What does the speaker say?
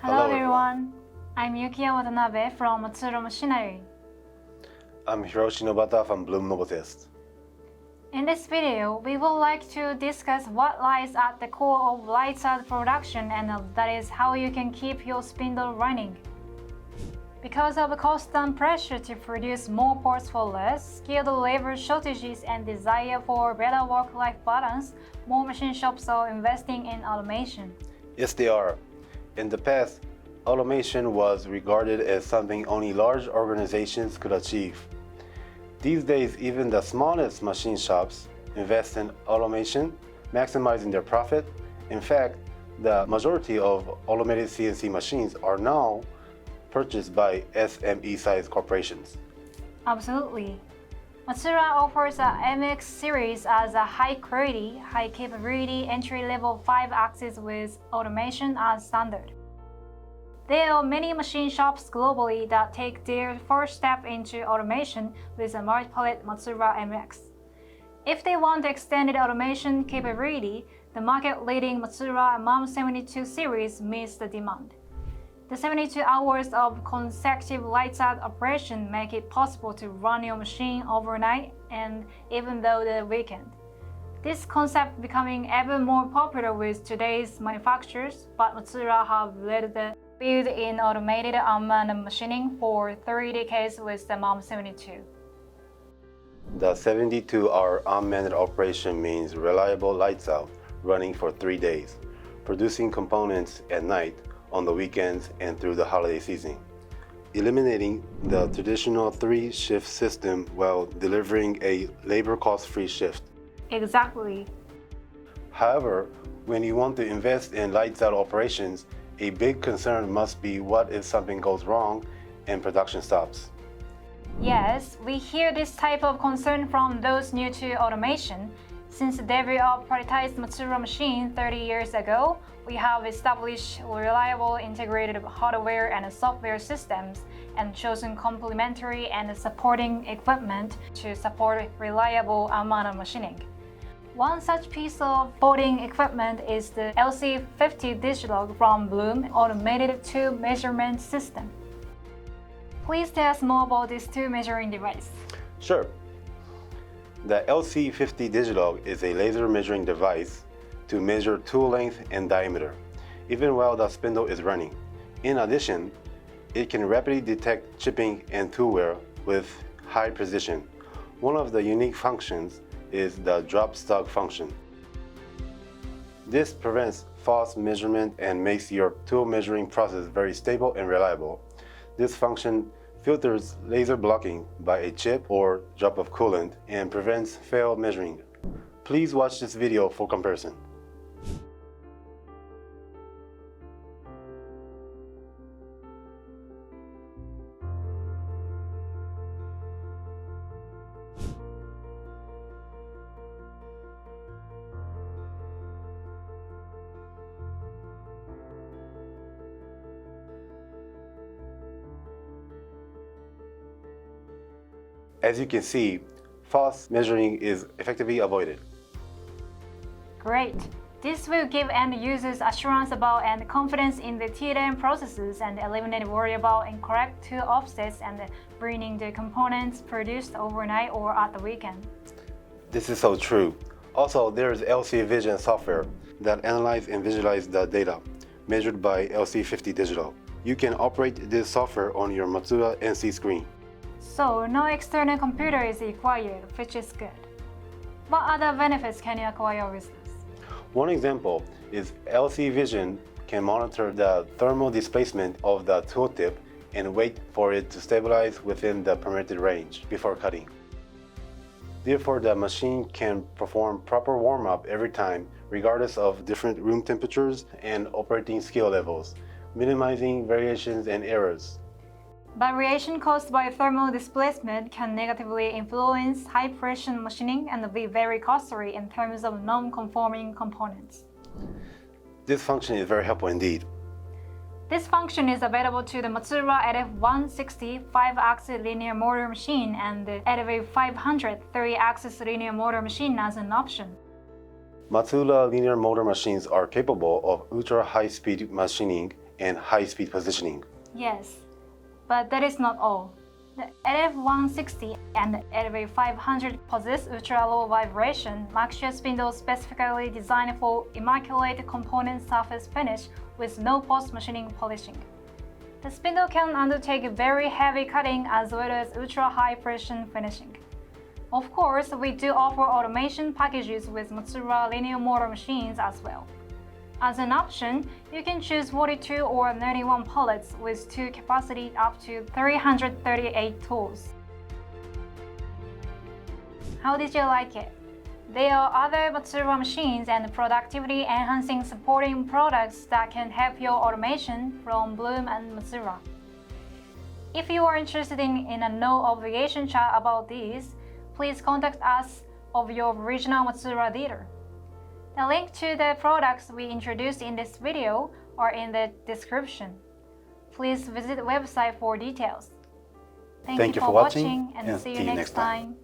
Hello everyone, I'm Yukiya Watanabe from Matsuura Machinery. I'm Hiroshi Nobata from Blum-Novotest. In this video, we would like to discuss what lies at the core of lights-out production, and that is how you can keep your spindle running. Because of the constant pressure to produce more parts for less, skilled labor shortages, and desire for better work-life balance, more machine shops are investing in automation. Yes, they are. In the past, automation was regarded as something only large organizations could achieve. These days, even the smallest machine shops invest in automation, maximizing their profit. In fact, the majority of automated CNC machines are now purchased by SME-sized corporations. Absolutely. Matsuura offers a MX series as a high-quality, high-capability entry-level 5-axis with automation as standard. There are many machine shops globally that take their first step into automation with a multi-pallet Matsuura MX. If they want extended automation capability, the market-leading Matsuura MAM72 Series meets the demand. The 72 hours of consecutive lights-out operation make it possible to run your machine overnight and even though the weekend. This concept becoming ever more popular with today's manufacturers, but Matsuura have led the field in automated unmanned machining for 3 decades with the MAM72. The 72-hour unmanned operation means reliable lights-out running for 3 days, producing components at night, on the weekends, and through the holiday season, eliminating the traditional 3-shift system while delivering a labor cost-free shift. Exactly. However, when you want to invest in lights-out operations, a big concern must be what if something goes wrong and production stops. Yes, we hear this type of concern from those new to automation. Since the debut of prototyped Matsuura machine 30 years ago, we have established reliable integrated hardware and software systems and chosen complementary and supporting equipment to support reliable unmanned machining. One such piece of supporting equipment is the LC50 DIGILOG from Blum automated tube measurement system. Please tell us more about this tube measuring device. Sure. The LC50 DIGILOG is a laser measuring device to measure tool length and diameter, even while the spindle is running. In addition, it can rapidly detect chipping and tool wear with high precision. One of the unique functions is the drop stock function. This prevents false measurement and makes your tool measuring process very stable and reliable. This function filters laser blocking by a chip or drop of coolant and prevents failed measuring. Please watch this video for comparison. As you can see, false measuring is effectively avoided. Great! This will give end users assurance about and confidence in the TLM processes and eliminate worry about incorrect tool offsets and bringing the components produced overnight or at the weekend. This is so true. Also, there is LC Vision software that analyzes and visualizes the data measured by LC50 DIGILOG. You can operate this software on your Matsuura NC screen. So no external computer is required, which is good. What other benefits can you acquire with this? One example is LC Vision can monitor the thermal displacement of the tooltip and wait for it to stabilize within the permitted range before cutting. Therefore, the machine can perform proper warm-up every time, regardless of different room temperatures and operating skill levels, minimizing variations and errors. Variation caused by thermal displacement can negatively influence high-precision machining and be very costly in terms of non-conforming components. This function is very helpful indeed. This function is available to the Matsuura LF160 5-axis linear motor machine and the LF500 3-axis linear motor machine as an option. Matsuura linear motor machines are capable of ultra-high-speed machining and high-speed positioning. Yes, but that is not all. The LF160 and the LV500 possess ultra-low vibration Maxia spindles specifically designed for immaculate component surface finish with no post-machining polishing. The spindle can undertake very heavy cutting as well as ultra-high precision finishing. Of course, we do offer automation packages with Matsuura linear motor machines as well. As an option, you can choose 42 or 91 pallets with tool capacity up to 338 tools. How did you like it? There are other Matsuura machines and productivity-enhancing supporting products that can help your automation from Blum and Matsuura. If you are interested in a no-obligation chat about these, please contact us of your original Matsuura dealer. The link to the products we introduced in this video are in the description. Please visit the website for details. Thank you for watching and see you next time.